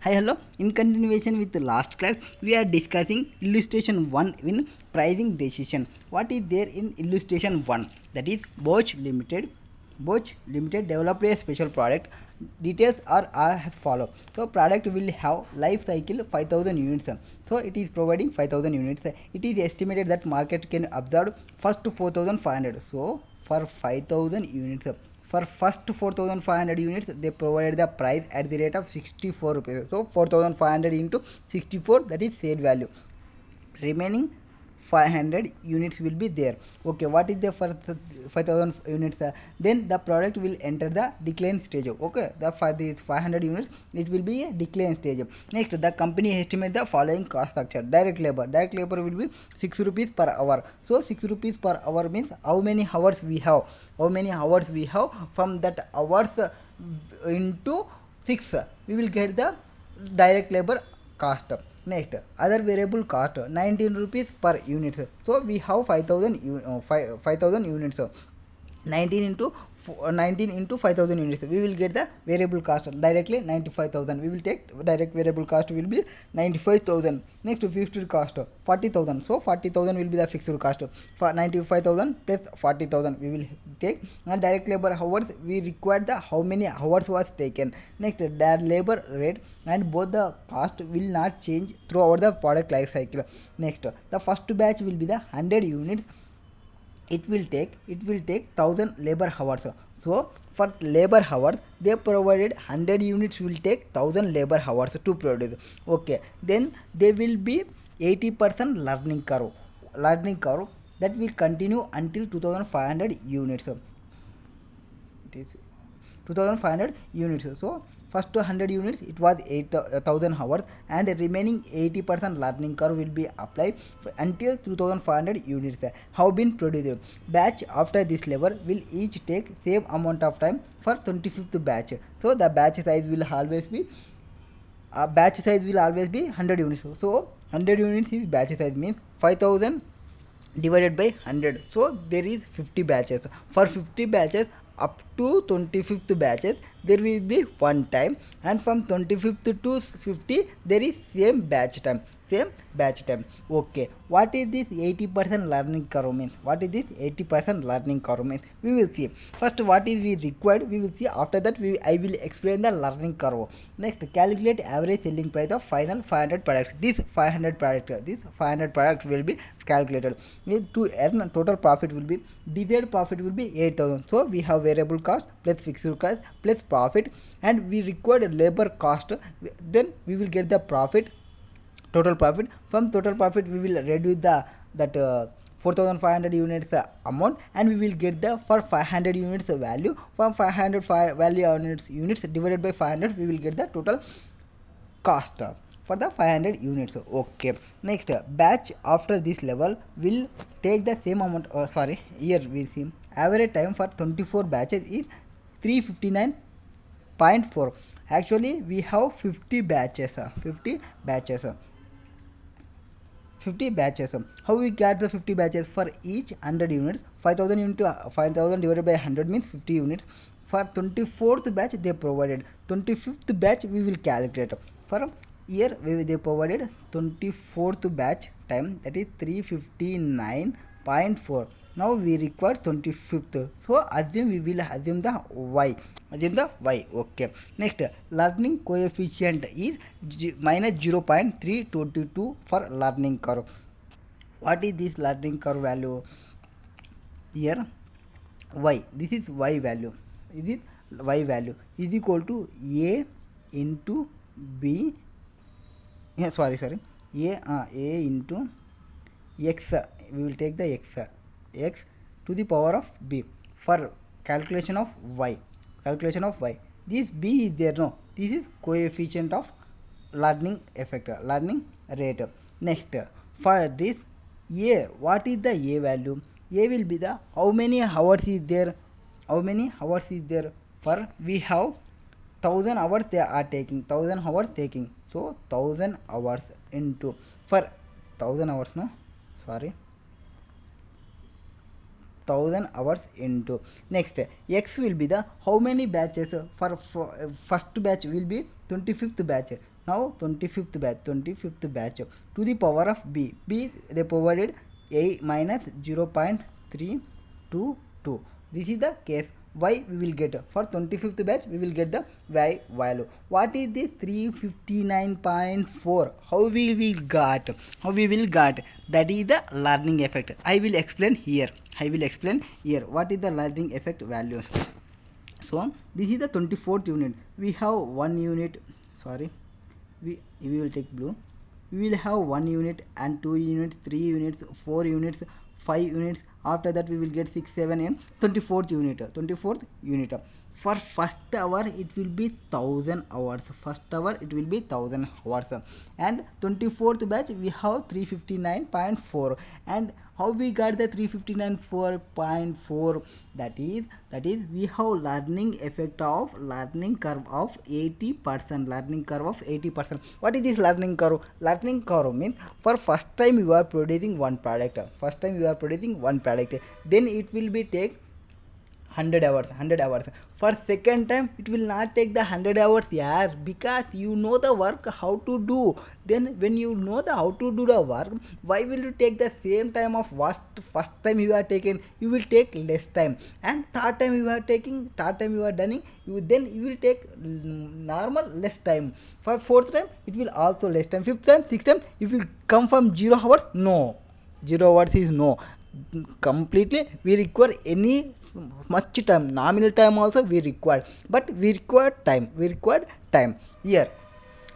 Hi, hello. In continuation with the last class, we are discussing illustration 1 in pricing decision. What is there in illustration 1? That is Bosch Limited. Bosch Limited developed a special product. Details are as follow. So product will have life cycle 5000 units. So it is providing 5000 units. It is estimated that market can absorb first 4500. So for 5000 units, for first 4500 units they provided the price at the rate of 64 rupees. So 4500 into 64, that is sale value. Remaining 500 units will be there. Okay, what is the first 5000 units? Then the product will enter the decline stage. Okay, the for these 500 units it will be a decline stage. Next, the company estimate the following cost structure. Direct labor will be 6 rupees per hour. So 6 rupees per hour means how many hours we have, from that hours into 6 we will get the direct labor cost. Next, other variable cost 19 rupees per unit. So we have 5000 units. 19 into 19 into 5000 units, we will get the variable cost directly 95,000. We will take direct variable cost will be 95,000. Next, fixed cost 40,000. So 40,000 will be the fixed cost. For 95,000 plus 40,000 we will take. And direct labor hours, we require the how many hours was taken. Next, the labor rate and both the cost will not change throughout the product life cycle. Next, the first batch will be the 100 units. It will take 1000 labor hours. So for labor hours they provided 100 units will take 1000 labor hours to produce. Okay, then there will be 80% learning curve that will continue until 2500 units. It is 2500 units. So first 100 units it was 8000 hours, and remaining 80% learning curve will be applied until 2500 units have been produced. Batch after this level will each take same amount of time for 25th batch. So the batch size will always be 100 units. So 100 units is batch size, means 5000 divided by 100. So there is 50 batches. For 50 batches up to 25th batches there will be one time, and from 25th to 50 there is same batch time. Okay, what is this 80% learning curve means? We will see. First, what is we required we will see. After that I will explain the learning curve. Next, calculate average selling price of final 500 products. This 500 product will be calculated. To earn total profit will be, desired profit will be 8000. So we have variable cost plus fixed cost plus profit, and we required labor cost. Then we will get the profit, total profit. From total profit we will reduce the 4500 units amount, and we will get the for 500 units value. From 500 value units divided by 500 we will get the total cost for the 500 units. Okay, next, batch after this level will take the same amount. Here we see average time for 24 batches is 359.4. actually we have 50 batches. 50 batches. How we get the 50 batches? For each 100 units, 5000 into 5000 divided by 100 means 50 units. For 24th batch they provided. 25th batch we will calculate. For here they provided 24th batch time, that is 359.4. now we require 25th. So we will assume the y. Okay, next, learning coefficient is minus 0.322 for learning curve. What is this learning curve value? Here y, this is y value. Is equal to a into b. A into x. We will take the x to the power of b for calculation of y. This b is there, no, this is coefficient of learning rate. Next, for this a, what is the a value? A will be the how many hours is there. For we have 1000 hours they are taking. So 1000 hours into, for 1000 hours, 1000 hours into. Next, x will be the how many batches. For first batch will be 25th batch. Now 25th batch to the power of b. They provided a minus 0.322. This is the case. Y we will get for 25th batch, we will get the y value. What is this 359.4? How we will got? That is the learning effect. I will explain here. What is the learning effect values. So this is the 24th unit. We have one unit. We will take blue. We will have 1 unit and 2 units, 3 units, 4 units, 5 units. After that we will get 6, 7 and 24th unit. For first hour it will be 1000 hours. And 24th batch we have 359.4. And how we got the 359.4? That is we have learning effect of learning curve of 80%. What is this learning curve? Learning curve means for first time you are producing one product. Then it will be take 100 hours. For second time it will not take the 100 hours, because you know the work how to do. Then when you know the how to do the work, why will you take the same time of first time you are taken? You will take less time. And third time you are done, then you will take normal less time. For fourth time it will also less time. Fifth time, sixth time, if you come from 0 hours, no. 0 hours is no. Completely we require any much time, nominal time also we required, but we required time. Here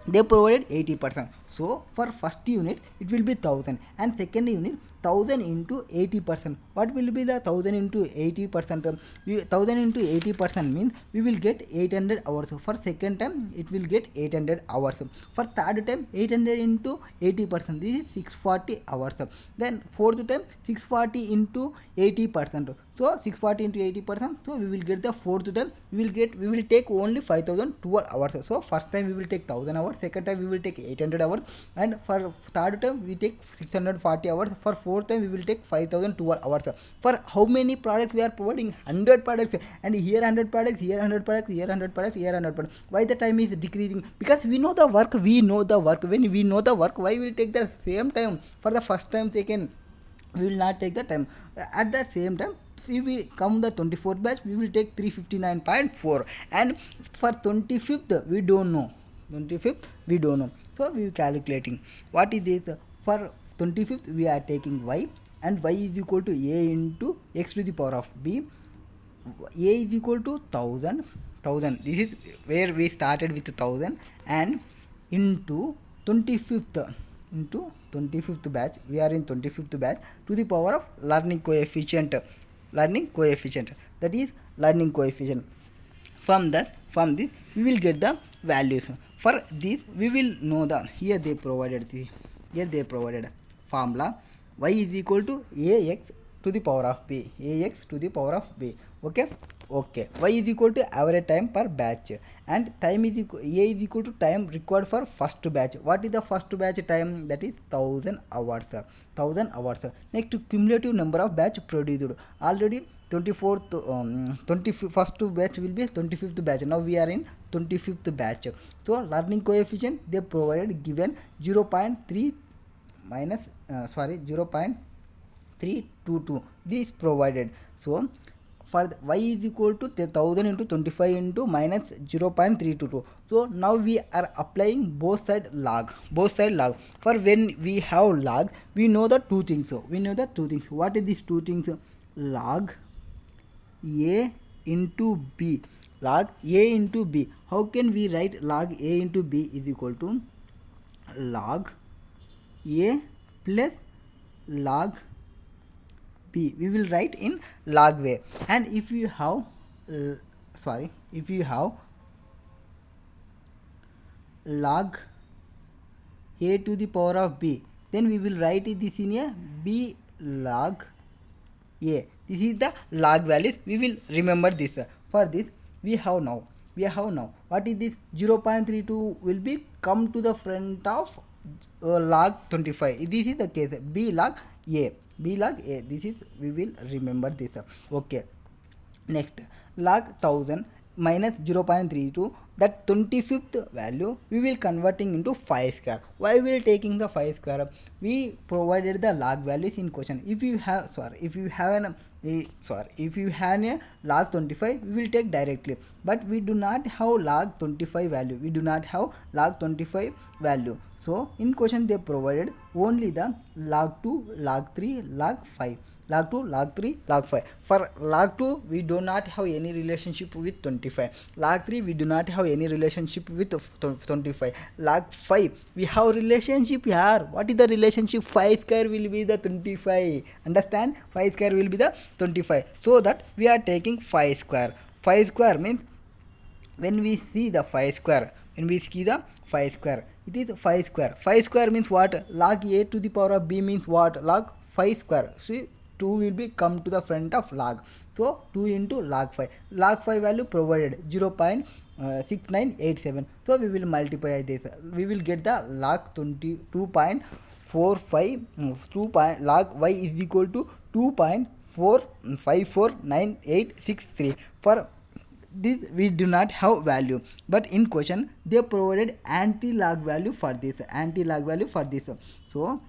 they provided 80%. So for first unit it will be 1000 and second unit 1000 into 80%. What will be the 1000 into 80%? 1000 into 80% means we will get 800 hours. For second time it will get 800 hours. For third time 800 into 80%, this is 640 hours. Then fourth time 640 into 80%. So 640 into 80%. So we will get the fourth time. We will take only 5012 hours. So first time we will take 1000 hours. Second time we will take 800 hours. And for third time we take 640 hours. For fourth time we will take 5012 hours. For how many products we are providing? 100 products. And here 100 products, here 100 products, here 100 products, here 100 products. Why the time is decreasing? Because we know the work. When we know the work, why will we take the same time? For the first time taken, we will not take the time. At the same time, if we come the 24th batch, we will take 359.4. And for 25th we don't know. So we are calculating. What is this? For 25th we are taking y, and y is equal to a into x to the power of b. A is equal to 1000. This is where we started with 1000, and into 25th batch, we are in 25th batch, to the power of learning coefficient. That is learning coefficient. From this we will get the values. For this we will know the here they provided formula. Y is equal to ax to the power of b. Okay. Y is equal to average time per batch, and time is equal, a is equal to time required for first batch. What is the first batch time? That is 1000 hours. Next, cumulative number of batch produced. Already 21st batch will be 25th batch. Now we are in 25th batch. So learning coefficient they provided given 0.322. This provided. So for y is equal to 1000 into 25 into minus 0.322. So now we are applying both side log. For when we have log, we know the two things. What are these two things? Log a into b. How can we write log a into b is equal to log a plus log b? We will write in log way. And if you have log a to the power of b, then we will write this in a b log a. This is the log values. We will remember this. For this we have now what is this? 0.32 will be come to the front of log 25. This is the case. B log a. This is, we will remember this. Okay. Next, log 1000 minus 0.32, that 25th value we will converting into 5 square. Why we are taking the 5 square? We provided the log values in question. If you have a log 25, we will take directly, but we do not have log 25 value. So in question they provided only the log 2, log 3, log 5. Log 2, log 3, log 5. For log 2, we do not have any relationship with 25. Log 3, we do not have any relationship with 25. Log 5, we have relationship here. What is the relationship? 5 square will be the 25. Understand? 5 square will be the 25. So that we are taking 5 square. 5 square means when we see the 5 square, it is 5 square. 5 square means what? Log a to the power of b means what? Log 5 square. See, 2 will be come to the front of log. So 2 into log 5. Log 5 value provided 0.6987. So we will multiply this. We will get the log 22.45. Log y is equal to 2.454983. For this we do not have value, but in question they provided anti-log value for this. So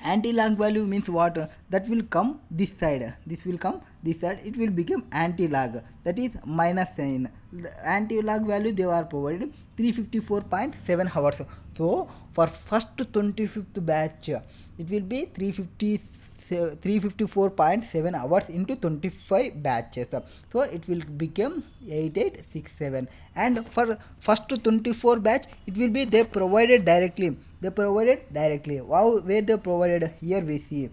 anti-log value means what? That will come this side. This will come this side. It will become anti-log. That is minus sign. The anti-log value they are provided 354.7 hours. So for first 25th batch, it will be 354.7 hours into 25 batches. So it will become 8867. And for first 24 batch, it will be they provided directly. Wow, where they provided? Here we see.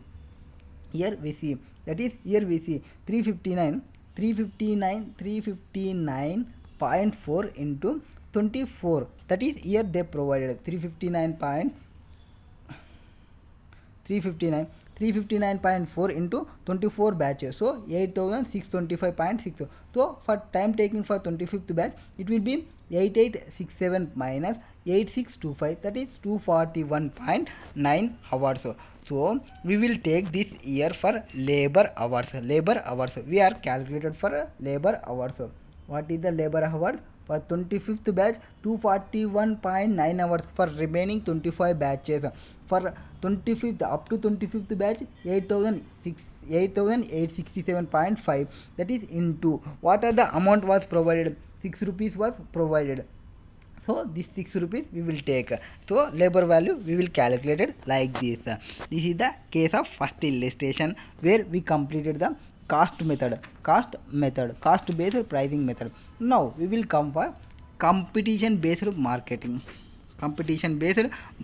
That is here we see 359.4 into 24. That is here they provided 359.4 into 24 batches. So 8625.6. So for time taking for 25th batch, it will be 8867 minus 8625, that is 241.9 hours. So we will take this year for labor hours. We are calculated for labor hours. What is the labor hours? For 25th batch 241.9 hours. For remaining 25 batches, for 25th up to 25th batch 8867.5, that is into what are the amount was provided? 6 rupees was provided. So this 6 rupees we will take. So labor value we will calculate it like this. This is the case of first illustration where we completed the cost based pricing method. Now we will come for competition based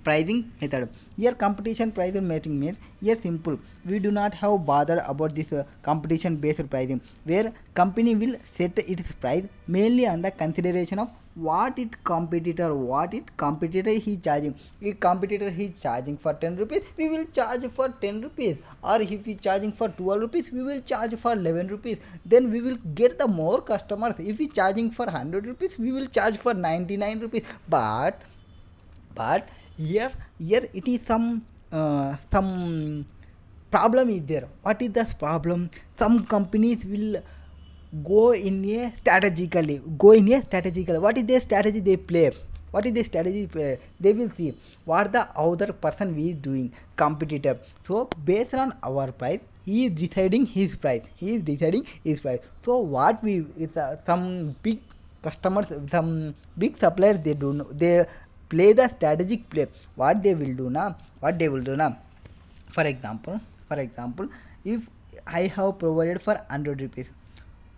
pricing method. Here competition pricing method means here simple. We do not have bothered about this competition based pricing, where company will set its price mainly on the consideration of what competitor is charging. If competitor is charging for 10 rupees, we will charge for 10 rupees, or if he charging for 12 rupees, we will charge for 11 rupees. Then we will get the more customers. If he charging for 100 rupees, we will charge for 99 rupees. But here it is some problem is there. What is this problem? Some companies will go in a strategically. What is their strategy they play? They will see what the other person is doing, competitor. So based on our price, he is deciding his price. So what we some big customers, some big suppliers, they play the strategic play. What they will do now? For example, if I have provided for 100 rupees,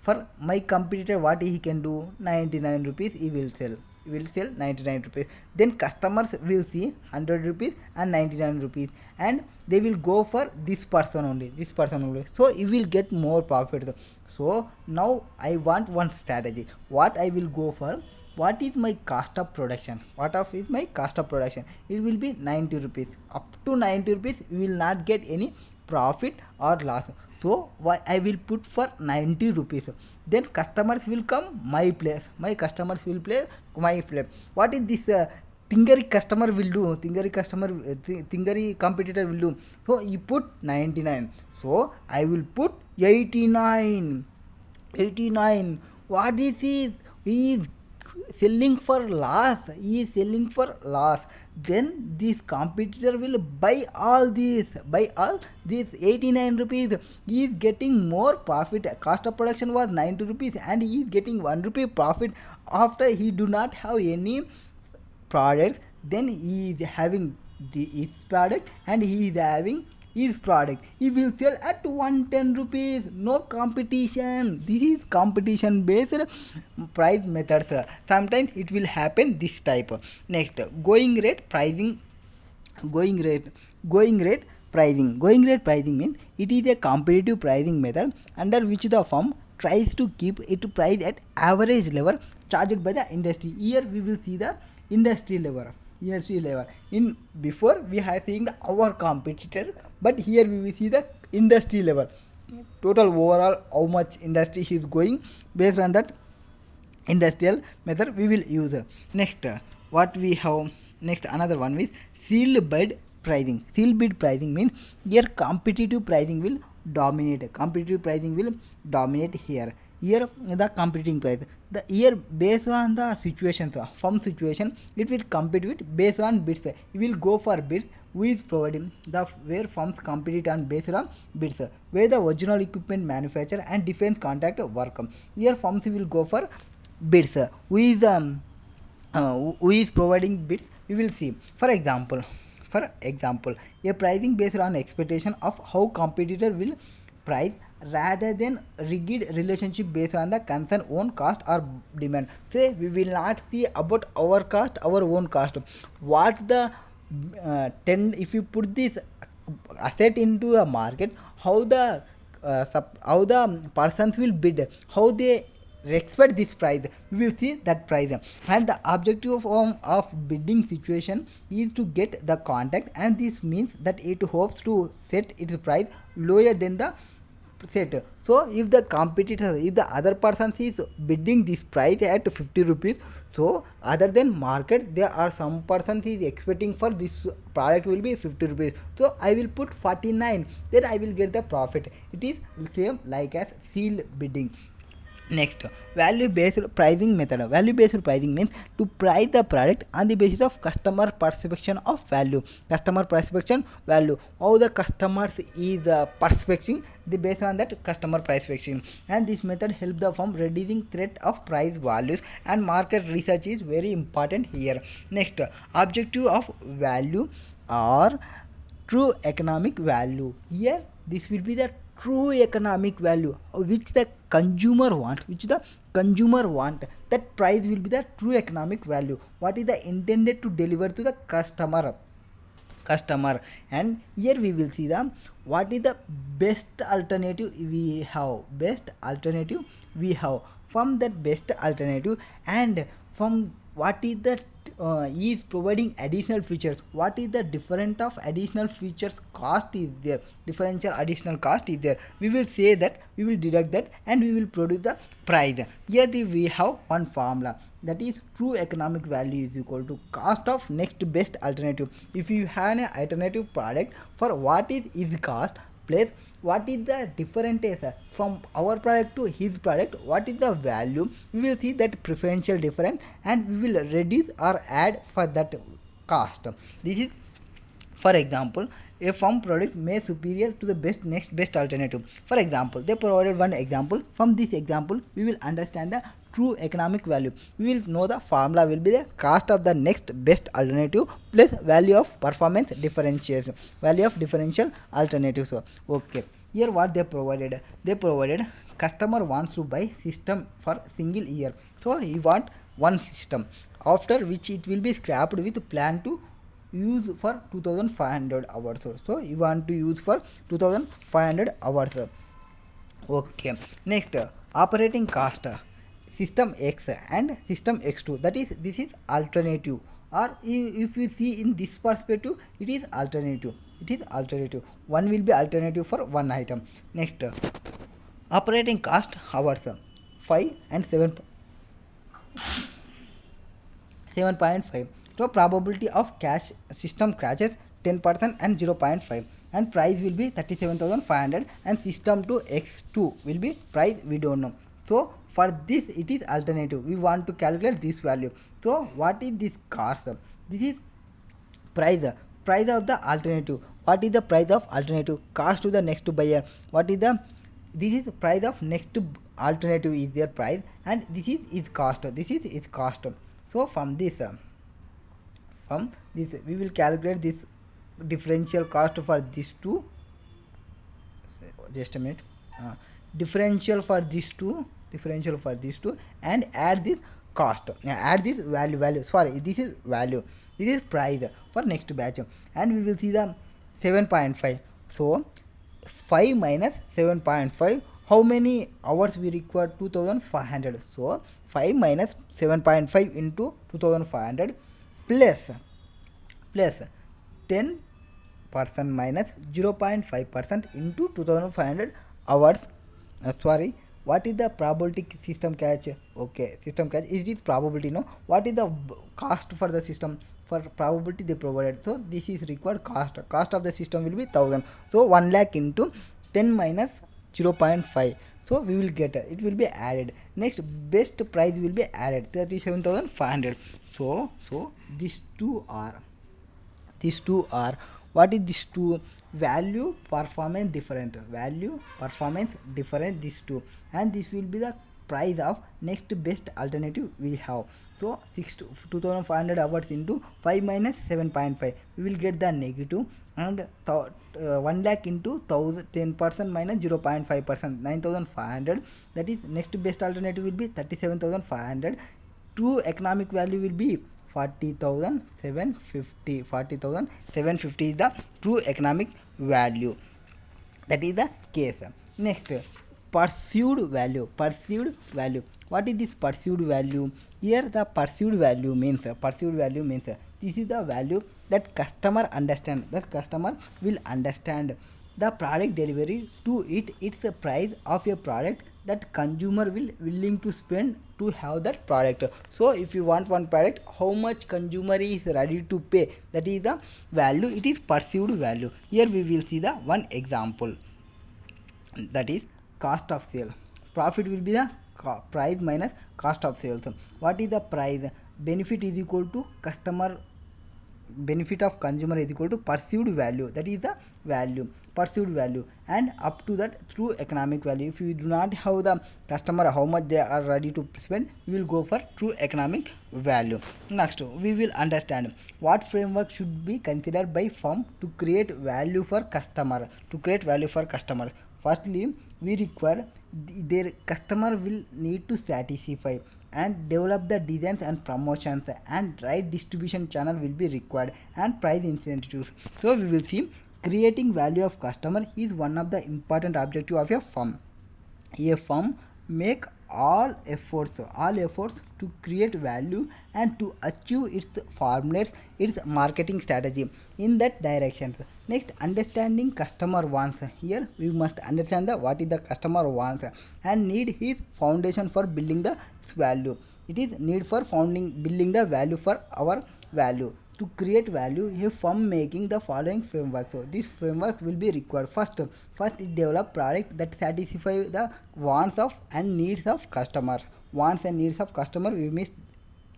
for my competitor what he can do? 99 rupees he will sell. 99 rupees. Then customers will see 100 rupees and 99 rupees, and they will go for this person only. So he will get more profit. So now I want one strategy. What I will go for? What is my cost of production? It will be 90 rupees. Up to 90 rupees we will not get any profit or loss. So why I will put for 90 rupees. Then customers will come my place. What is this Tingari customer will do? Tingari competitor will do. So you put 99. So I will put 89. What is this? he is selling for loss, then this competitor will buy all these 89 rupees. He is getting more profit. Cost of production was 90 rupees and he is getting 1 rupee profit after he do not have any products. Then he is having his product and he is having his product. He will sell at 110 rupees. No competition. This is competition based price methods. Sometimes it will happen this type. Next, going rate pricing. Going rate pricing means it is a competitive pricing method under which the firm tries to keep its price at average level charged by the industry. Here we will see the industry level. In before we are seeing our competitor, but here we will see the industry level. Total overall how much industry is going, based on that industrial method we will use. Next, what we have next, another one is sealed bid pricing. Sealed bid pricing means here competitive pricing will dominate. Here the competing price. The here based on the situation, firm situation, it will compete with based on bids. It will go for bids. Who is providing the where firms compete on based on bids, where the original equipment manufacturer and defense contract work. Here firms will go for bids. Who is providing bids? We will see. For example, a pricing based on expectation of how competitor will price rather than rigid relationship based on the concern own cost or demand. Say we will not see about our cost, our own cost. What the if you put this asset into a market, how the persons will bid, how they respect this price, we will see that price. And the objective of bidding situation is to get the contact, and this means that it hopes to set its price lower than the set. So if the competitor, if the other person is bidding this price at 50 rupees, so other than market there are some persons is expecting for this product will be 50 rupees, so I will put 49, then I will get the profit. It is same like as seal bidding. Next, value based pricing method. Value based pricing means to price the product on the basis of customer perception of value. How the customers is percepting, the based on that customer perception. And this method helps the firm reducing threat of price values, and market research is very important here. Next, objective of value or true economic value. Here this will be the true economic value which the consumer want, that price will be the true economic value, what is the intended to deliver to the customer. And here we will see the what is the best alternative we have. From that best alternative, and from what is the is providing additional features, what is the different of additional features cost is there, differential additional cost is there, we will say that, we will deduct that, and we will produce the price. Here we have one formula, that is true economic value is equal to cost of next best alternative. If you have an alternative product, for what is his cost plus what is the difference from our product to his product, what is the value, we will see that preferential difference, and we will reduce or add for that cost. This is, for example, a firm product may superior to the next best alternative. For example, they provided one example. From this example we will understand the true economic value. We will know the formula will be the cost of the next best alternative plus value of performance differentiation, value of differential alternatives. So okay, here what they provided, customer wants to buy system for single year, so he want one system, after which it will be scrapped with plan to use for 2500 hours. So you want to use for 2500 hours. Okay, next, operating cost, system X and system X2, that is, this is alternative, or if you see in this perspective, it is alternative. One will be alternative for one item. Next, operating cost hours 5 and 7.5. So probability of cash system crashes 10% and 0.5, and price will be 37,500, and system to X2 will be price we don't know. So for this it is alternative, we want to calculate this value. So what is this cost? This is price of the alternative. What is the price of alternative? Cost to the next buyer. What is the, this is price of next alternative is their price, and this is cost. This is cost. So from this we will calculate this differential cost for these two. Just a minute. Differential for these two, and add this cost, add this value, sorry, this is value, this is price for next batch, and we will see the 7.5. so 5 minus 7.5, how many hours we require? 2500. so 5 minus 7.5 into 2500 plus 10% minus 0.5% into 2500 hours. Sorry, what is the probability system catch? Okay, system catch is this probability, no? What is the cost for the system? For probability they provided, so this is required cost of the system will be 1000. so 1 lakh into 10 minus 0.5, so we will get it will be added. Next best price will be added, 37500. so these two are what is this two? Value performance different, these two, and this will be the price of next best alternative we have. So 2500 hours into 5 minus 7.5, we will get the negative, and 1 lakh into 10% minus 0.5%, 9500. That is next best alternative will be 37500. True economic value will be 40,750. 40,750 is the true economic value. That is the case. Next, perceived value. What is this perceived value? Here the perceived value means this is the value that customer understand. That customer will understand the product delivery to it. It's the price of a product that consumer will willing to spend to have that product. So if you want one product, how much consumer is ready to pay, that is the value. It is perceived value. Here we will see the one example, that is cost of sale. Profit will be the price minus cost of sales. What is the price? Benefit is equal to customer, benefit of consumer is equal to perceived value, that is the value, perceived value, and up to that true economic value. If you do not have the customer how much they are ready to spend, we will go for true economic value. Next we will understand what framework should be considered by firm to create value for customer. Firstly, we require their customer will need to satisfy and develop the designs and promotions, and right distribution channel will be required, and price incentives. So we will see creating value of customer is one of the important objective of a firm. A firm make all efforts to create value and to achieve its formulates its marketing strategy in that direction. Next, understanding customer wants. Here we must understand the what is the customer wants and need his foundation for building the value. It is need for building the value for our value. To create value, a firm making the following framework. So this framework will be required. First it develop product that satisfy the wants of and needs of customers. Wants and needs of customer we must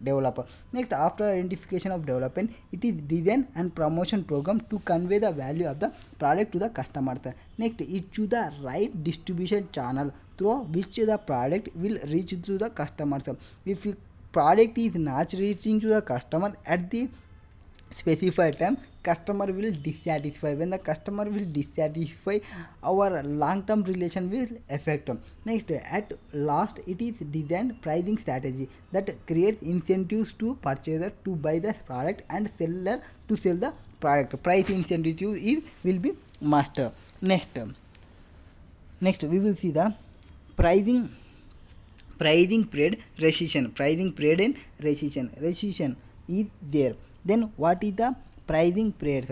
develop. Next, after identification of development, it is design and promotion program to convey the value of the product to the customers. Next, it choose the right distribution channel through which the product will reach to the customers. If product is not reaching to the customer at the specified time, customer will dissatisfy. When the customer will dissatisfy, our long-term relation will affect. Next, at last, it is design pricing strategy that creates incentives to purchaser to buy the product and seller to sell the product. Price incentive will be must. Next we will see the pricing period rescission. Pricing period and rescission is there. Then what is the pricing periods?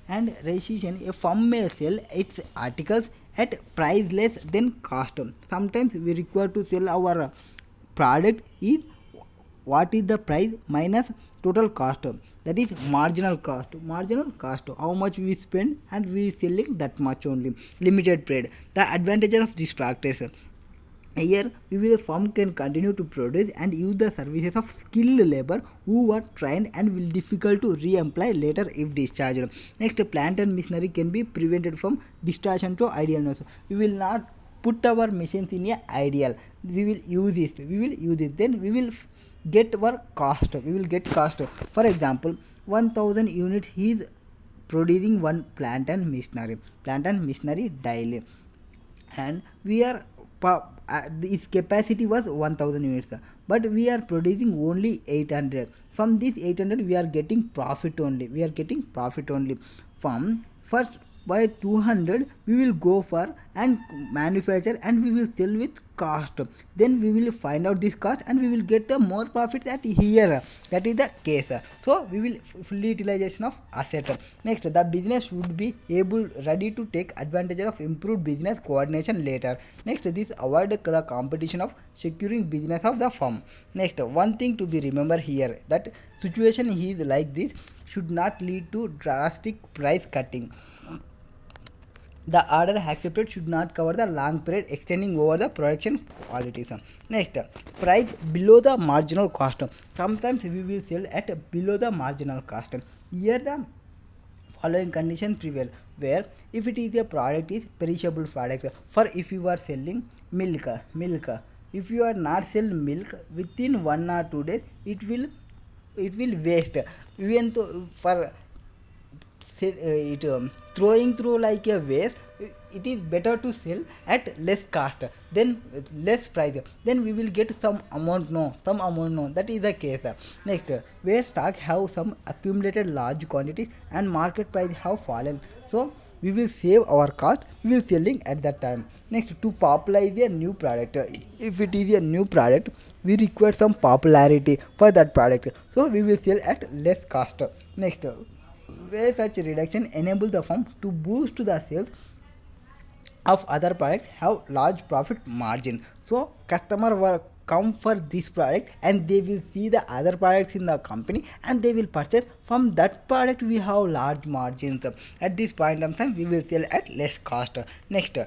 And rescission, a firm may sell its articles at price less than cost. Sometimes we require to sell our product is what is the price minus total cost, that is marginal cost. How much we spend and we selling that much only. Limited period. The advantages of this practice: Here, we will firm can continue to produce and use the services of skilled labor who are trained and will difficult to re-employ later if discharged. Next, plant and machinery can be prevented from distraction to idleness. We will not put our machines in a ideal. We will use it. We will use it. Then we will get our cost. We will get cost. For example, 1000 units is producing one plant and machinery daily, and we are its capacity was 1000 units, but we are producing only 800. From this 800 we are getting profit only, from first by 200 we will go for and manufacture and we will sell with cost. Then we will find out this cost and we will get more profits at here. That is the case. So we will full utilization of asset. Next, the business would be able ready to take advantage of improved business coordination later. Next, this avoid the competition of securing business of the firm. Next, one thing to be remember here, that situation is like this should not lead to drastic price cutting. The order accepted should not cover the long period extending over the production qualities. Next, price below the marginal cost. Sometimes we will sell at below the marginal cost. Here the following conditions prevail, where if it is a product is perishable product, for if you are selling milk, if you are not sell milk within 1 or 2 days, it will waste. Even though for throwing through like a waste, it is better to sell at less cost, then less price, then we will get some amount. That is the case. Next, where stock have some accumulated large quantities and market price have fallen, so we will save our cost, we will selling at that time. Next, to popularize a new product, if it is a new product we require some popularity for that product, so we will sell at less cost. Next, where such reduction enable the firm to boost the sales of other products have large profit margin, so customer will come for this product and they will see the other products in the company and they will purchase from that product. We have large margins. At this point of time we will sell at less cost. Next,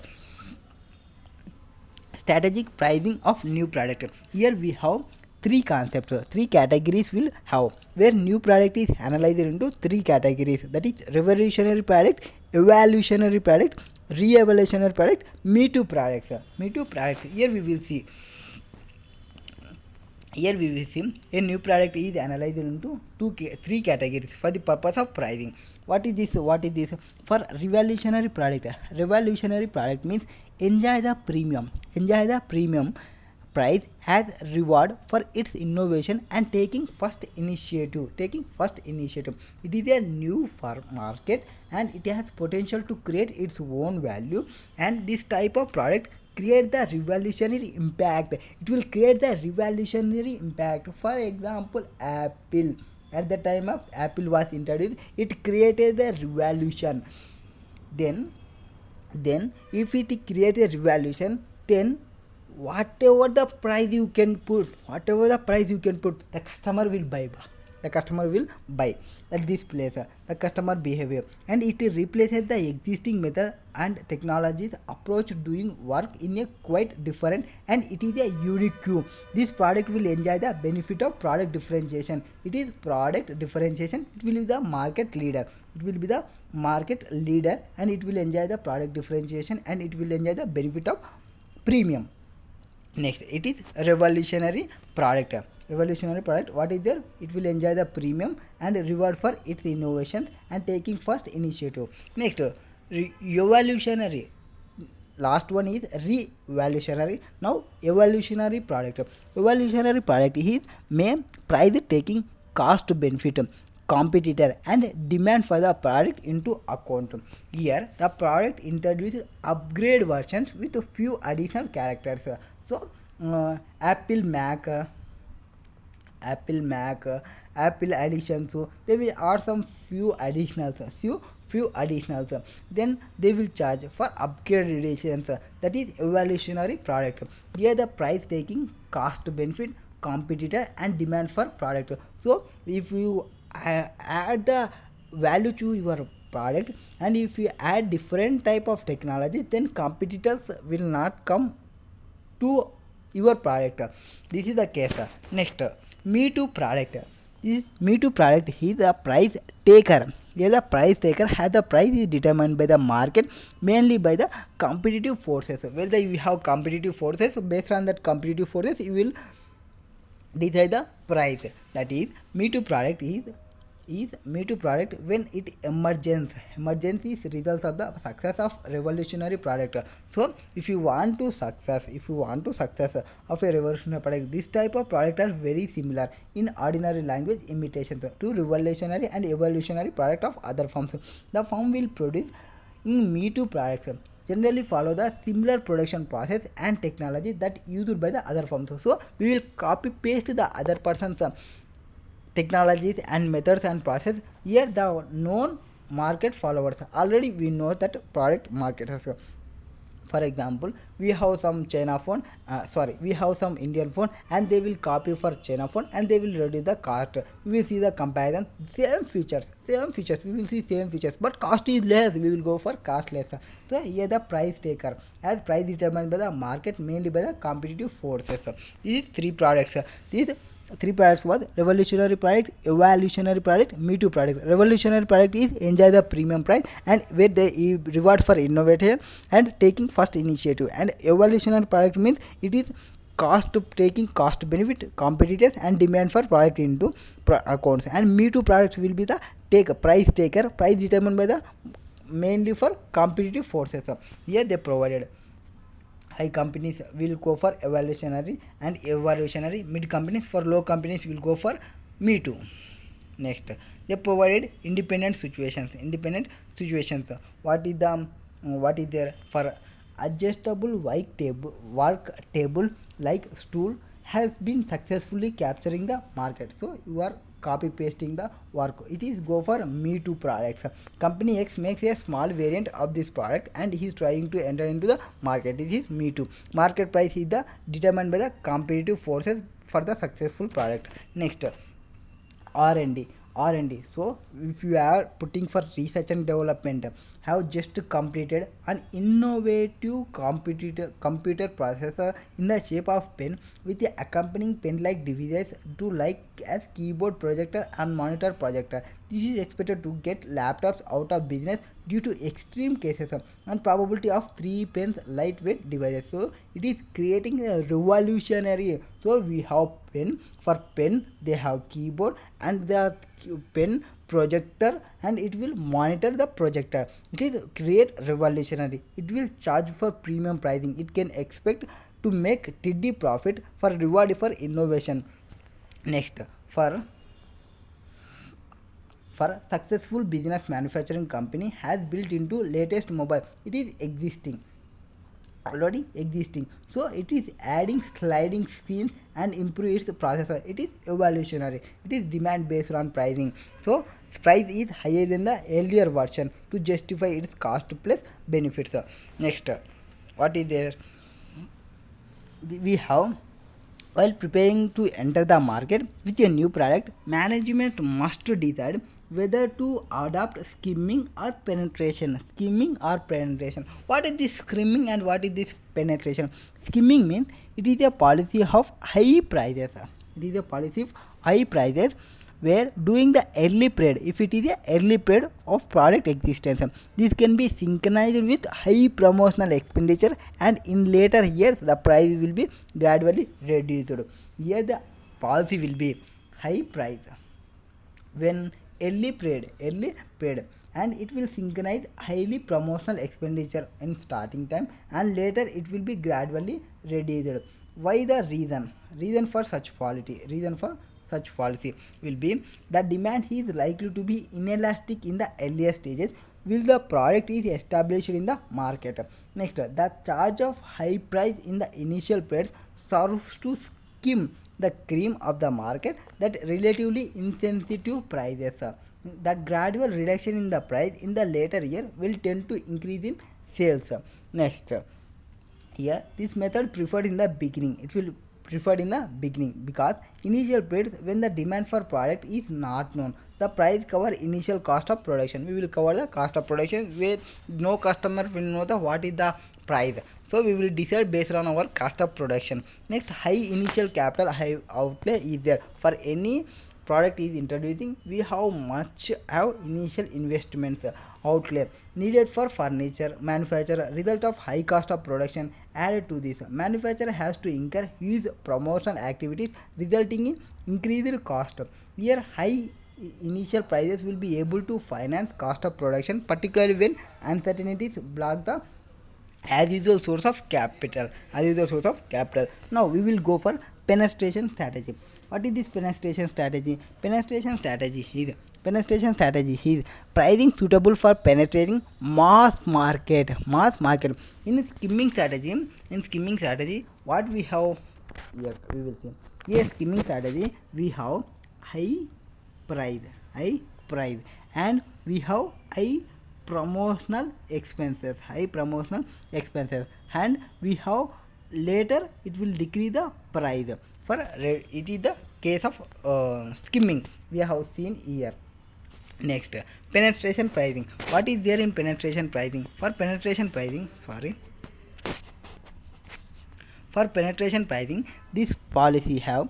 strategic pricing of new product. Here we have three concepts, three categories will have, where new product is analyzed into three categories, that is revolutionary product, evolutionary product, re-evolutionary product, me too products. Here we will see a new product is analyzed into three categories for the purpose of pricing. What is this? For revolutionary product means enjoy the premium price as reward for its innovation and taking first initiative. It is a new market and it has potential to create its own value, and this type of product create the revolutionary impact. It will create the revolutionary impact. For example, Apple, at the time of Apple was introduced, it created the revolution. Then if it creates a revolution, then whatever the price you can put, the customer will buy at this place. The customer behavior, and it replaces the existing method and technologies approach doing work in a quite different, and it is a unique queue. This product will enjoy the benefit of product differentiation. It is product differentiation. It will be the market leader. And it will enjoy the product differentiation and it will enjoy the benefit of premium. Next, it is revolutionary product. What is there? It will enjoy the premium and reward for its innovation and taking first initiative. Next, evolutionary. Last one is re-evolutionary. Now evolutionary product. Evolutionary product is may price taking cost benefit, competitor and demand for the product into account. Here the product introduces upgrade versions with a few additional characters. So Apple Mac, Apple additions, so they will add some few additionals. Then they will charge for upgrade editions. That is evolutionary product. Here the price taking cost benefit, competitor and demand for product. So if you add the value to your product and if you add different type of technology, then competitors will not come to your product. This is the case. Next, me too product. This me too product is the price taker. Here the price taker has the price is determined by the market, mainly by the competitive forces. Where you have competitive forces, based on that competitive forces you will decide the price. That is me too product is me too product when it emergence is results of the success of revolutionary product. So if you want to success of a revolutionary product, this type of product are very similar in ordinary language imitation to revolutionary and evolutionary product of other firms. The firm will produce in me too products generally follow the similar production process and technology that used by the other firms. So we will copy paste the other person's technologies and methods and process. Here the known market followers, already we know that product marketers. For example, we have some China phone, we have some Indian phone, and they will copy for China phone and they will reduce the cost. We will see the comparison, same features, we will see same features, but cost is less, we will go for cost less. So here the price taker, as price determined by the market, mainly by the competitive forces. These three products. These three products was revolutionary product, evolutionary product, me too product. Revolutionary product is enjoy the premium price and where they reward for innovation and taking first initiative, and evolutionary product means it is cost taking cost benefit competitors and demand for product into accounts, and me too products will be the price taker, price determined by the mainly for competitive forces. Here they provided high companies will go for evolutionary and evolutionary, mid companies for low companies will go for me too. Next, they provided independent situations. What is there for adjustable work table like stool has been successfully capturing the market. So you are copy pasting the work. It is go for me too products. Company X makes a small variant of this product and he is trying to enter into the market. This is me too. Market price is the determined by the competitive forces for the successful product. Next, R&D. So if you are putting for research and development, have just completed an innovative computer processor in the shape of pen with the accompanying pen-like devices to like as keyboard projector and monitor projector. This is expected to get laptops out of business due to extreme cases and probability of 3 pens lightweight devices. So it is creating a revolutionary. So we have pen, for pen they have keyboard and the pen projector and it will monitor the projector. It is create revolutionary. It will charge for premium pricing. It can expect to make TD profit for reward for innovation. Next, for successful business manufacturing company has built into latest mobile. It is already existing, so it is adding sliding screens and improve its processor. It is evolutionary. It is demand based on pricing, so price is higher than the earlier version to justify its cost plus benefits. Next, what is there? We have, while preparing to enter the market with a new product, management must decide whether to adopt skimming or penetration. What is this skimming and what is this penetration? Skimming means it is a policy of high prices. Where doing the early period, if it is a early period of product existence, this can be synchronized with high promotional expenditure and in later years the price will be gradually reduced. Here the policy will be high price when early period and it will synchronize highly promotional expenditure in starting time and later it will be gradually reduced. Why the reason for such policy will be the demand is likely to be inelastic in the earlier stages while the product is established in the market. Next, the charge of high price in the initial period serves to skim the cream of the market that relatively insensitive prices. The gradual reduction in the price in the later year will tend to increase in sales. Next, here this method preferred in the beginning. It will preferred in the beginning, because initial periods when the demand for product is not known, the price cover initial cost of production. We will cover the cost of production where no customer will know the what is the price, so we will decide based on our cost of production. Next, high initial capital high outlay is there. For any product is introducing, we have much have initial investments outlay needed for furniture manufacturer. Result of high cost of production added to this, manufacturer has to incur huge promotional activities resulting in increased cost. Here high initial prices will be able to finance cost of production, particularly when uncertainties block the as usual source of capital. Now we will go for penetration strategy. What is this penetration strategy? Penetration strategy is pricing suitable for penetrating mass market. In skimming strategy, what we have here, we will see. Yes, skimming strategy, we have high price, and we have high promotional expenses, and we have later it will decrease the price. For it is the case of skimming we have seen here. Next, penetration pricing. What is there in penetration pricing? For penetration pricing, this policy have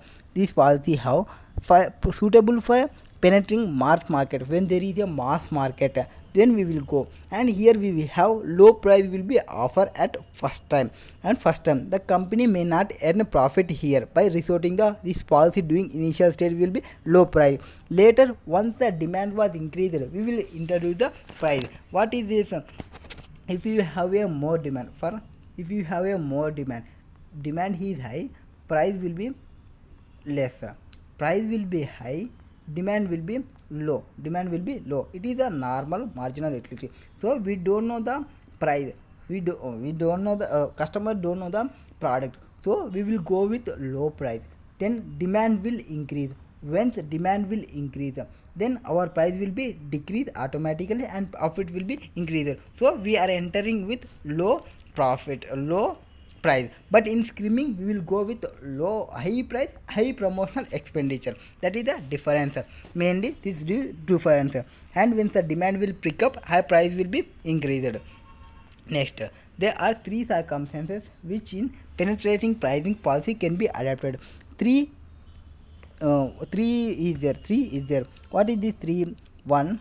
suitable for penetrating mass market. When there is a mass market, then we will go, and here we will have low price will be offered at first time, the company may not earn profit here by resorting the this policy. Doing initial stage will be low price. Later, once the demand was increased, we will introduce the price. What is this? If you have a more demand, demand is high, price will be lesser. Price will be high, demand will be low. It is a normal marginal utility. So we don't know the price, we don't know the customer don't know the product, so we will go with low price. Then demand will increase. Once demand will increase, then our price will be decreased automatically and profit will be increased. So we are entering with low price. But in skimming we will go with high price, high promotional expenditure. That is the difference, mainly this difference. And when the demand will pick up, high price will be increased. Next, there are three circumstances which in penetrating pricing policy can be adapted. Three is there. What is this three? One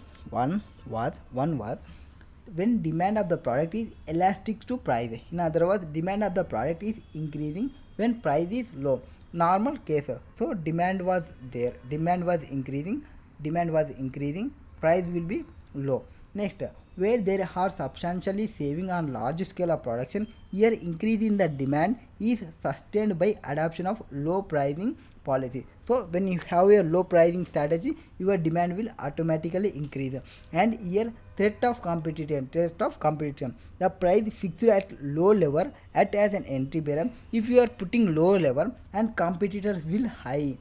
was when demand of the product is elastic to price. In other words, demand of the product is increasing when price is low. Normal case. So demand was increasing, price will be low. Next, where there are substantially saving on large scale of production, here increase in the demand is sustained by adoption of low pricing policy. So when you have a low pricing strategy, your demand will automatically increase. And here threat of competition, the price fixed at low level at as an entry barrier. If you are putting low level and competitors will high,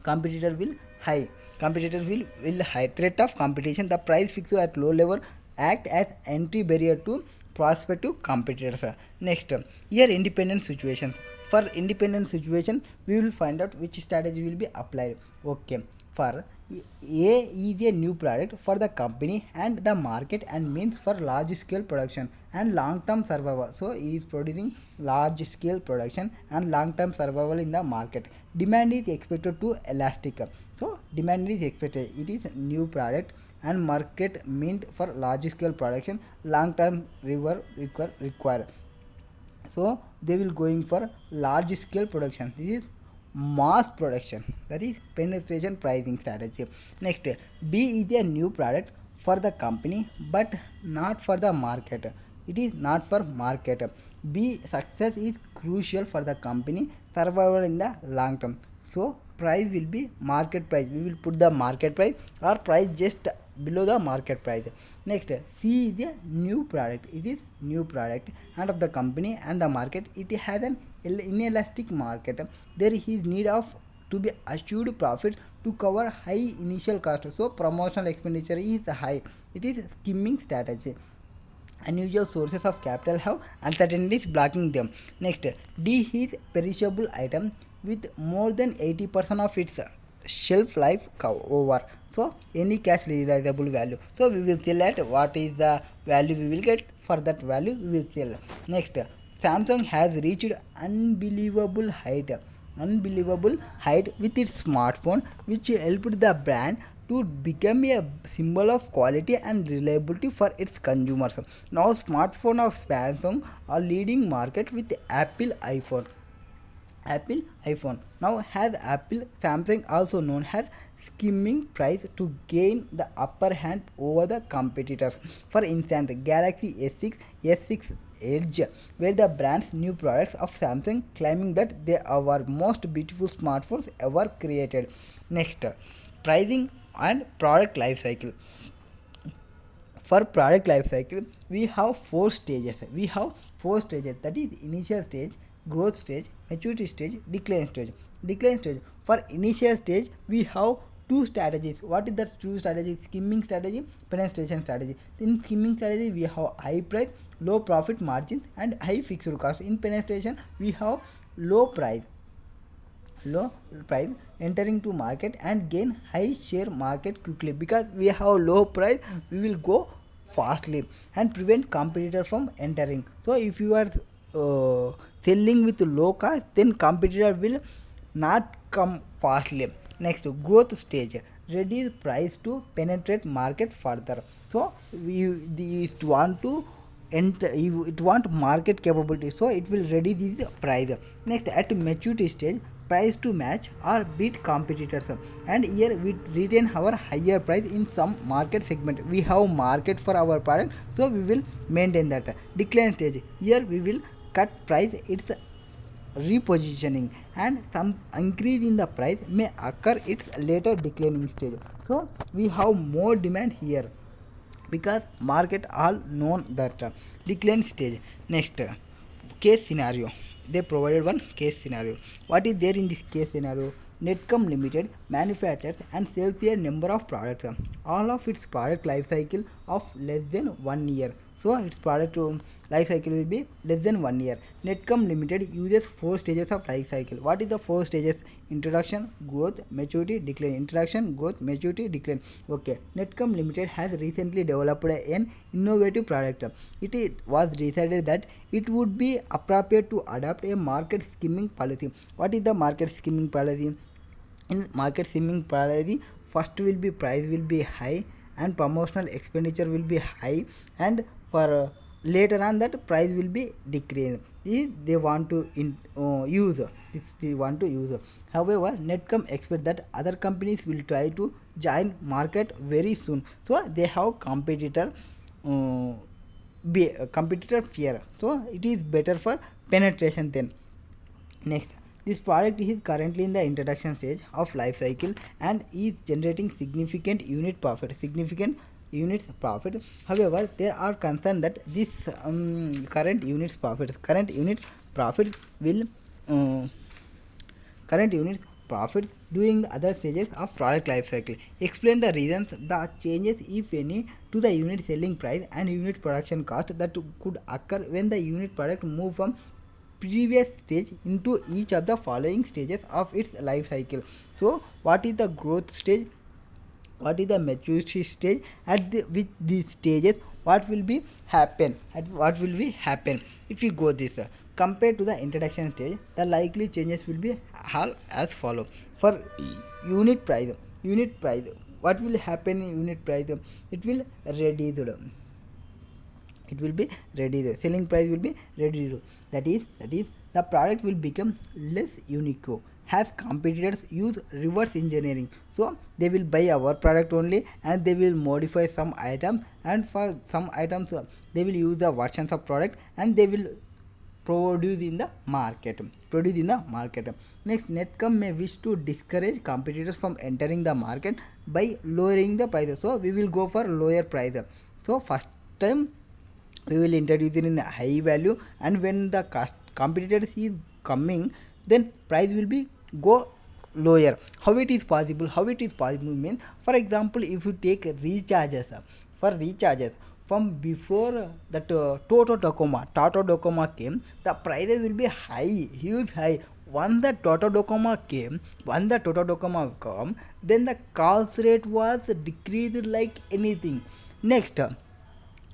threat of competition, the price fixed at low level act as entry barrier to prospective competitors. Next, here independent situations. For independent situation, we will find out which strategy will be applied. Okay, for A is a new product for the company and the market and means for large scale production and long term survival. So he is producing large scale production and long term survival in the market. Demand is expected to elastic. So demand is expected. It is new product and market meant for large scale production, long term require. So they will going for large scale production. This is mass production, that is penetration pricing strategy. Next, B is a new product for the company but not for the market. It is not for market. B success is crucial for the company survival in the long term. So price will be market price. We will put the market price or price just below the market price. Next, C is a new product. It is new product and of the company and the market. It has an inelastic market. There is need of to be assured profit to cover high initial cost. So promotional expenditure is high. It is skimming strategy. unusual sources of capital have uncertainties blocking them. Next, D is perishable item with more than 80% of its shelf life over. So any cash realizable value. So we will sell at what is the value we will get, for that value we will sell. Next, Samsung has reached unbelievable height with its smartphone, which helped the brand to become a symbol of quality and reliability for its consumers. Now smartphone of Samsung are leading market with Apple iPhone. Now has Apple Samsung also known as skimming price to gain the upper hand over the competitors. For instance, Galaxy S6, S6 Edge were the brand's new products of Samsung, claiming that they are most beautiful smartphones ever created. Next, pricing and product life cycle. For product life cycle, we have four stages. That is initial stage, growth stage, maturity stage, decline stage. For initial stage, we have two strategies. What is that two strategy? Skimming strategy, penetration strategy. In skimming strategy, we have high price, low profit margins and high fixed cost. In penetration, we have low price entering to market and gain high share market quickly. Because we have low price, we will go fastly and prevent competitor from entering. So if you are selling with low cost, then competitor will not come fastly. Next, growth stage, reduce price to penetrate market further. So we want to enter, it want market capability, so it will reduce the price. Next, at maturity stage, price to match or beat competitors, and here we retain our higher price in some market segment. We have market for our product, so we will maintain that. Decline stage, here we will cut price, its repositioning, and some increase in the price may occur its later declining stage. So we have more demand here because market all known that decline stage. Next, case scenario, they provided one case scenario. What is there in this case scenario? Netcom Limited manufactures and sells a number of products, all of its product life cycle of less than 1 year. So its product life cycle will be less than 1 year. Netcom Limited uses 4 stages of life cycle. What is the 4 stages? Introduction, growth, maturity, decline. Introduction, growth, maturity, decline. Okay. Netcom Limited has recently developed an innovative product. It was decided that it would be appropriate to adopt a market skimming policy. What is the market skimming policy? In market skimming policy, first will be price will be high and promotional expenditure will be high, and for later on that price will be decreased. They want to use this, they want to use. However, Netcom expect that other companies will try to join market very soon, so they have competitor fear, so it is better for penetration then. Next, this product is currently in the introduction stage of life cycle and is generating significant unit profit. However, there are concerned that this current unit profit will during the other stages of product life cycle. Explain the reasons, the changes if any to the unit selling price and unit production cost that could occur when the unit product move from previous stage into each of the following stages of its life cycle. So what is the growth stage, what is the maturity stage, at which these stages what will be happen, if you go this compared to the introduction stage, the likely changes will be all as follow. For unit price, what will happen in unit price? It will reduced, selling price will be reduced. That is the product will become less unique as competitors use reverse engineering. So they will buy our product only and they will modify some items, and for some items they will use the versions of product and they will produce in the market. Next, Netcom may wish to discourage competitors from entering the market by lowering the prices, so we will go for lower price. So first time we will introduce it in a high value, and when the competitors is coming, then price will be go lower. How it is possible means, for example, if you take recharges, from before that Tata Docomo came, the prices will be high, huge high. Once the Tata Docomo came, then the cost rate was decreased like anything. Next,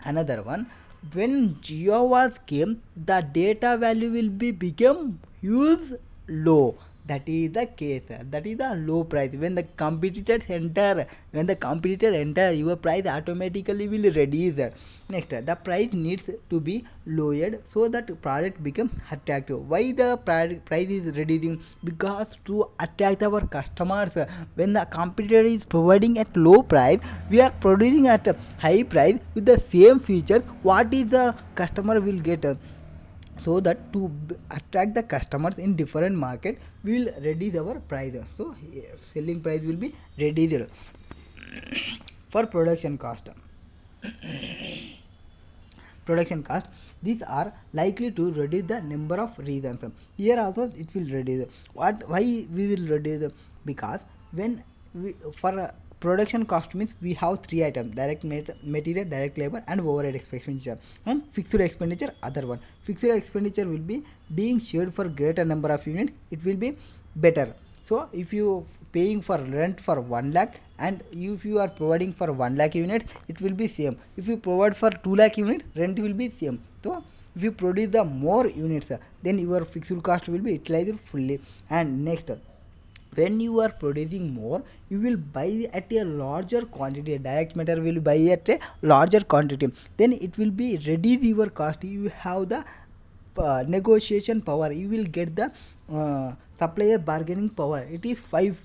another one, when Geo was came, the data value will be become huge low. That is the case, that is the low price. When the competitor enter, your price automatically will reduce. Next, the price needs to be lowered so that product becomes attractive. Why the price is reducing? Because to attract our customers. When the competitor is providing at low price, we are producing at a high price with the same features. What is the customer will get? So that to attract the customers in different market, we will reduce our price. So selling price will be reduced. For production cost, these are likely to reduce the number of reasons. Here also it will reduce. Why we will reduce? Because when we for production cost means we have three items: direct material, direct labor, and overhead expenditure, and fixed expenditure. Other one, fixed expenditure will be being shared for greater number of units. It will be better. So if you paying for rent for 1 lakh and if you are providing for 1 lakh units, it will be same. If you provide for 2 lakh units, rent will be same. So if you produce the more units, then your fixed cost will be utilized fully. And next, when you are producing more, you will buy at a larger quantity. Direct matter will buy at a larger quantity, then it will be reduce your cost. You have the negotiation power. You will get the supplier bargaining power. It is 5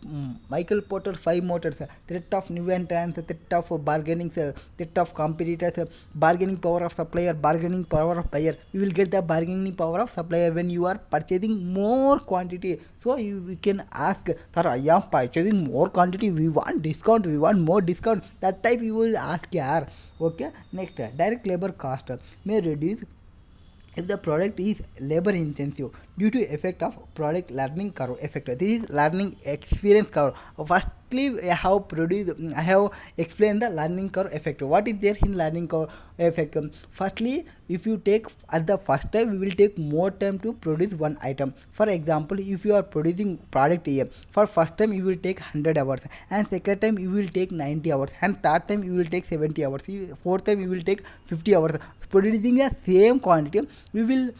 Michael Porter 5 motors, threat of new entrants, threat of bargaining, threat of competitors, bargaining power of supplier, bargaining power of buyer. You will get the bargaining power of supplier when you are purchasing more quantity. So you can ask, sir, I am purchasing more quantity, we want discount, we want more discount. That type you will ask here. Okay. Next, direct labor cost may reduce if the product is labor intensive due to effect of product learning curve effect. This is learning experience curve. Firstly, I have explained the learning curve effect. What is there in learning curve effect? Firstly, if you take at the first time, we will take more time to produce one item. For example, if you are producing product A, for first time you will take 100 hours, and second time you will take 90 hours, and third time you will take 70 hours, fourth time you will take 50 hours. Producing the same quantity, we will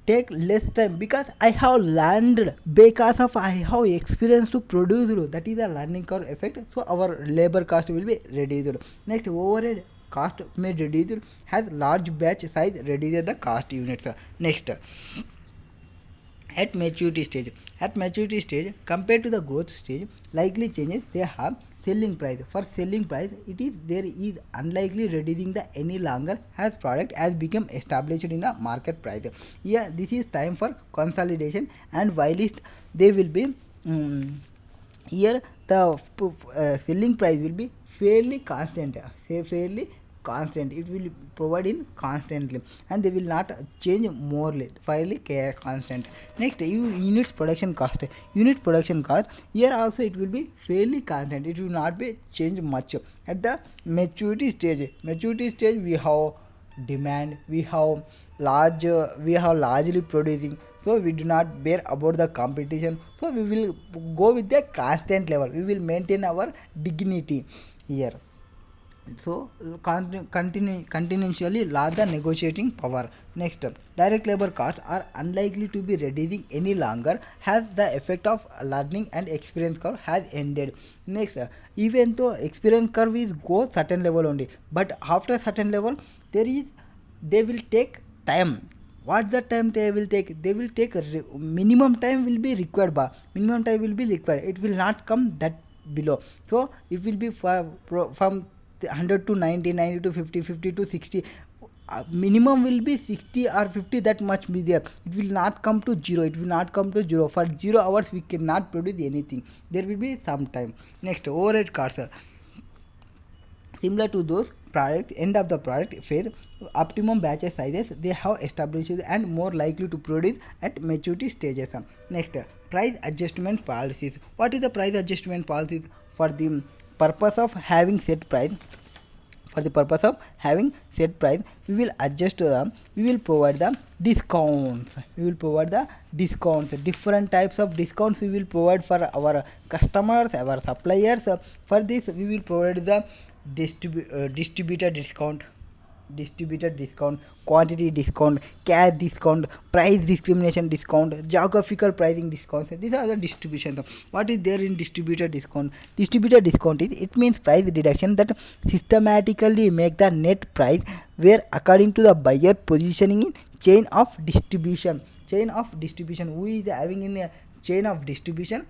take less time because I have learned, because of I have experience to produce. That is the learning curve effect. So our labor cost will be reduced. Next, overhead cost may reduce has large batch size reduces the cost units. Next, at maturity stage compared to the growth stage, likely changes they have selling price. For selling price, there is unlikely reducing the any longer as product has become established in the market price. Yeah, this is time for consolidation, and while they will be here the selling price will be fairly constant. It will provide in constantly, and they will not change morely, fairly constant. Next, units production cost. Here also it will be fairly constant. It will not be changed much. At the maturity stage, we have demand, we have largely producing, so we do not bear about the competition. So we will go with the constant level. We will maintain our dignity here. So continually lost the negotiating power. Next, direct labor costs are unlikely to be reducing any longer as the effect of learning and experience curve has ended. Next, even though experience curve is go certain level only, but after certain level they will take time. What the time they will take? They will take minimum time will be required. It will not come that below. So it will be from 100 to 90, 90 to 50, 50 to 60. Minimum will be 60 or 50, that much be there. It will not come to zero. For 0 hours we cannot produce anything. There will be some time. Next, overhead costs. Similar to those product end of the product phase, optimum batch sizes they have established and more likely to produce at maturity stages. Next, price adjustment policies. What is the price adjustment policies? For the purpose of having set price, for the purpose of having set price, we will adjust we will provide the discounts. Different types of discounts we will provide for our customers, our suppliers. For this we will provide the distributor discount, quantity discount, cash discount, price discrimination discount, geographical pricing discounts. These are the distributions. What is there in distributor discount? Distributor discount is, it means price reduction that systematically make the net price where according to the buyer positioning in chain of distribution. Who is having in a chain of distribution?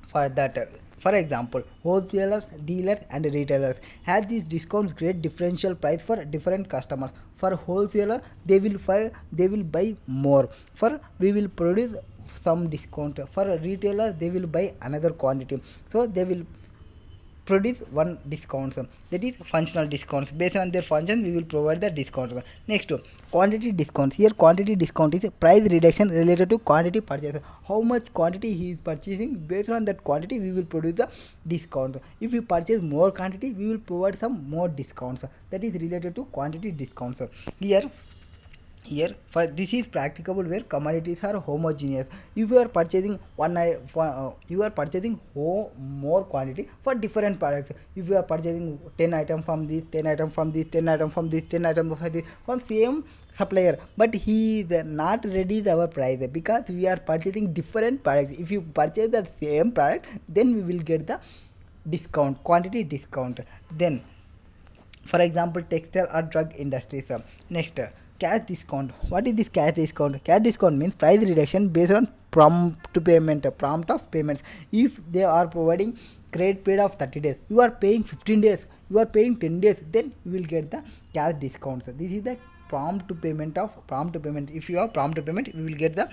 For that, for example, wholesalers, dealers and retailers have these discounts create differential price for different customers. For wholesaler, they will buy more. For we will produce some discount. For a retailer, they will buy another quantity, so they will produce one discounts, that is functional discounts. Based on their function we will provide the discount. Next, quantity discounts. Here quantity discount is price reduction related to quantity purchase. How much quantity he is purchasing, based on that quantity we will produce the discount. If we purchase more quantity, we will provide some more discounts, that is related to quantity discounts. Here for this is practicable where commodities are homogeneous. If you are purchasing more quantity for different products. If you are purchasing 10 items from this, 10 items from this, 10 items from this, 10 items from this, from same supplier, but he is not ready our price because we are purchasing different products. If you purchase the same product, then we will get the discount, quantity discount. Then for example, textile or drug industries. Next, cash discount. What is this cash discount? Cash discount means price reduction based on prompt of payments. If they are providing credit period of 30 days, you are paying 15 days, you are paying 10 days, then you will get the cash discounts. This is the prompt payment. If you have prompt payment, we will get the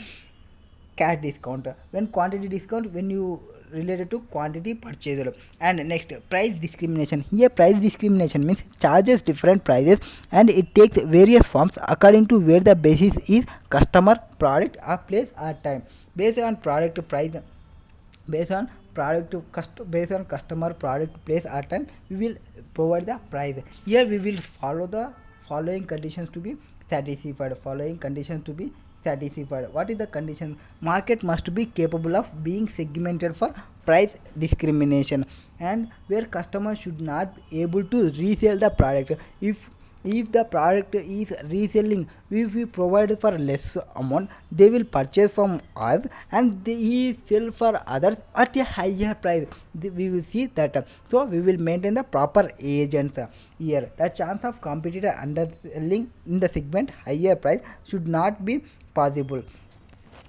cash discount. When quantity discount, when you related to quantity purchased. And next, price discrimination. Here price discrimination means charges different prices and it takes various forms according to where the basis is customer, product or place or time. Based on product price, based on customer, product, place or time, we will provide the price. Here we will follow the following conditions to be satisfied. What is the condition? Market must be capable of being segmented for price discrimination, and where customers should not be able to resell the product. If the product is reselling, if we provide for less amount, they will purchase from us and they sell for others at a higher price. We will see that. So we will maintain the proper agents. Here the chance of competitor underselling in the segment higher price should not be possible.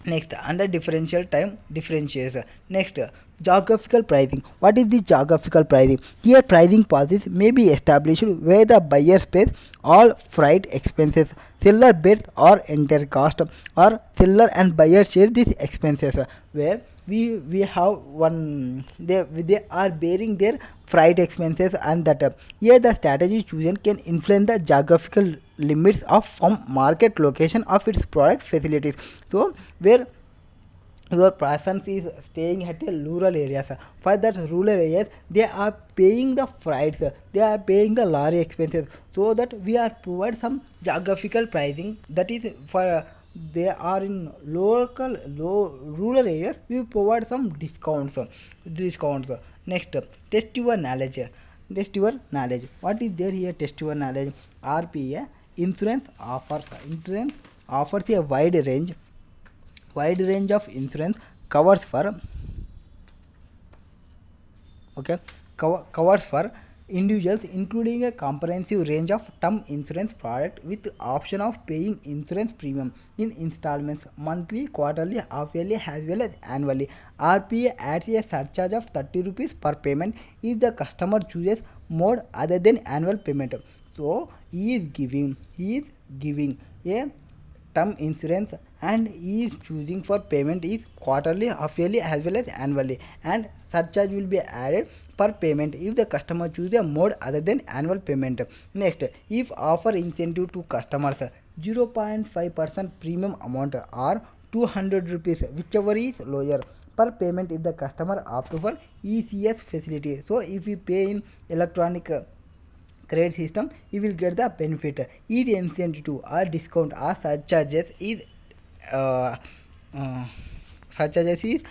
Next, under differential time differentiation. Next, geographical pricing. What is the geographical pricing? Here pricing policies may be established where the buyer pays all freight expenses, seller bears or entire cost, or seller and buyer share these expenses. Where we have one, they are bearing their freight expenses, and that here the strategy chosen can influence the geographical limits of from market location of its product facilities. So where your person is staying at a rural areas, for that rural areas they are paying the freights, they are paying the lorry expenses, so that we are provide some geographical pricing, that is for they are in rural areas, we provide some discounts. Next, test your knowledge. What is there here? Test your knowledge. RPA, insurance offers a wide range of insurance covers for individuals, including a comprehensive range of term insurance product with the option of paying insurance premium in installments, monthly, quarterly, half-yearly as well as annually. RPA adds a surcharge of 30 rupees per payment if the customer chooses mode other than annual payment. So he is giving a term insurance and he is choosing for payment is quarterly, half-yearly as well as annually, and surcharge will be added per payment if the customer chooses a mode other than annual payment. Next, if offer incentive to customers 0.5% premium amount or 200 rupees, whichever is lower, per payment if the customer opts for ECS facility. So if we pay in electronic credit system, you will get the benefit. Is incentive or discount or surcharges is uh, uh, surcharges is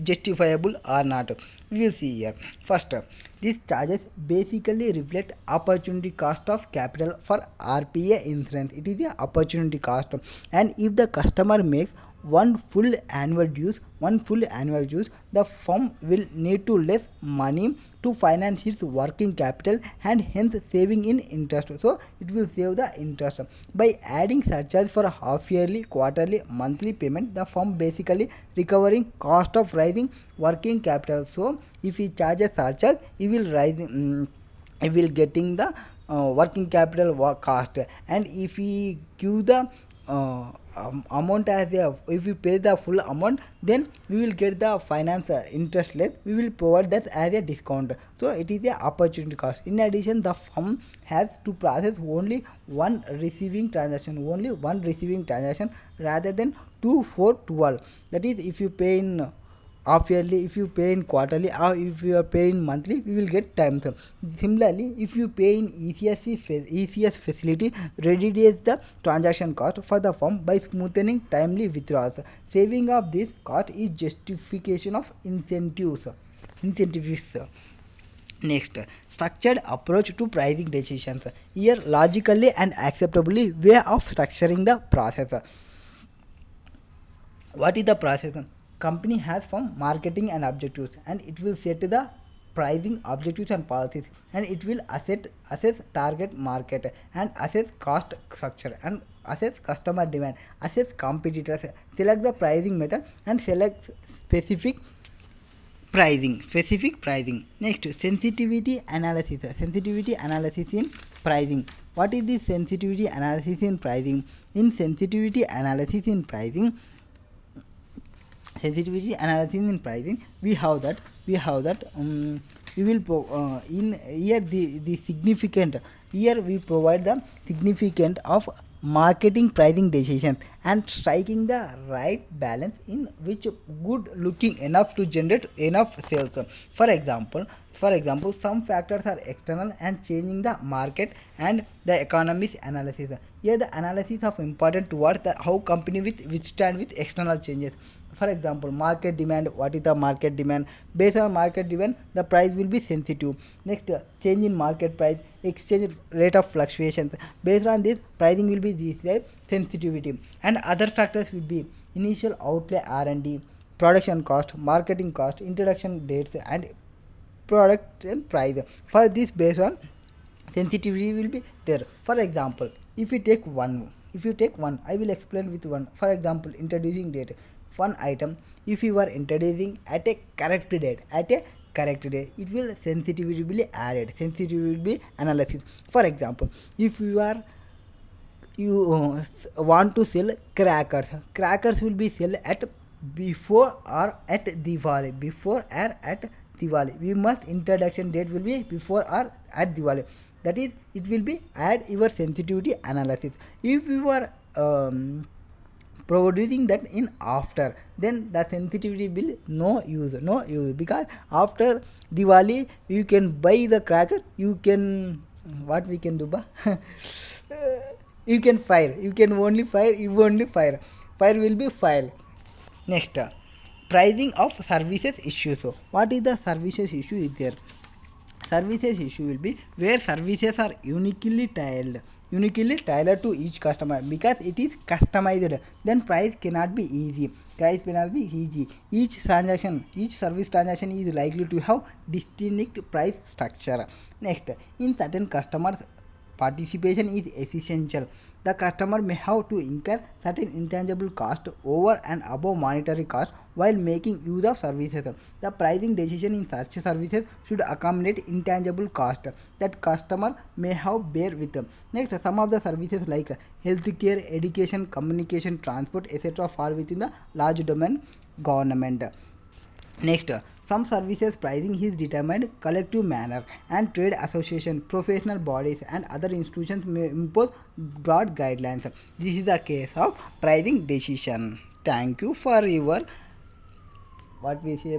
justifiable or not. We will see here. First, these charges basically reflect opportunity cost of capital for RPA insurance. It is the opportunity cost, and if the customer makes one full annual dues, the firm will need to less money to finance its working capital and hence saving in interest. So it will save the interest. By adding surcharge for half yearly, quarterly, monthly payment, the firm basically recovering cost of rising working capital. So if he charges surcharge, he will he will getting the working capital cost, and if he give the amount as a, if we pay the full amount, then we will get the finance interest less, we will provide that as a discount. So it is a opportunity cost. In addition, the firm has to process only one receiving transaction, rather than 2 for 12. That is, if you pay in half yearly, if you pay in quarterly, or if you are paying monthly, we will get times. Similarly, if you pay in ECS facility, reduces the transaction cost for the firm by smoothing timely withdrawals. Saving of this cost is justification of incentives. Next, structured approach to pricing decisions. Here, logically and acceptably way of structuring the process. What is the process? Company has some marketing and objectives, and it will set the pricing objectives and policies, and it will assess target market, and assess cost structure, and assess customer demand, assess competitors, select the pricing method, and select specific pricing. Next, sensitivity analysis in pricing. What is the sensitivity analysis in pricing? In sensitivity analysis in pricing, we have that we will in here the significant, here we provide the significant of marketing pricing decisions and striking the right balance in which good looking enough to generate enough sales. For example, some factors are external and changing the market and the economy's analysis. Here the analysis of important towards the how company withstand with external changes. For example, market demand. What is the market demand? Based on market demand, the price will be sensitive. Next, change in market price, exchange rate of fluctuations. Based on this, pricing will be this sensitivity. And other factors will be initial outlay R&D, production cost, marketing cost, introduction dates, and product and price. For this, based on sensitivity will be there. For example, if you take one, I will explain with one. For example, introducing date. One item, if you are introducing at a correct date, it will sensitivity will be added, sensitivity will be analysis. For example, if you want to sell crackers will be sell at before or at Diwali. We must introduction date will be before or at Diwali. That is, it will be add your sensitivity analysis. If you are producing that in after, then the sensitivity will no use, because after Diwali you can buy the cracker, you can, what we can do you can fire, you only fire will be fire. Next, pricing of services issues. So what is the services issue is there? Services issue will be where services are uniquely tailored to each customer, because it is customized, then price cannot be easy. Each service transaction is likely to have distinct price structure. Next, in certain customers, participation is essential. The customer may have to incur certain intangible cost over and above monetary cost while making use of services. The pricing decision in such services should accommodate intangible cost that customer may have bear with them. Next, some of the services like healthcare, education, communication, transport, etc. fall within the large domain government. Next, some services pricing is determined collective manner, and trade association, professional bodies, and other institutions may impose broad guidelines. This is the case of pricing decision. Thank you for your what we say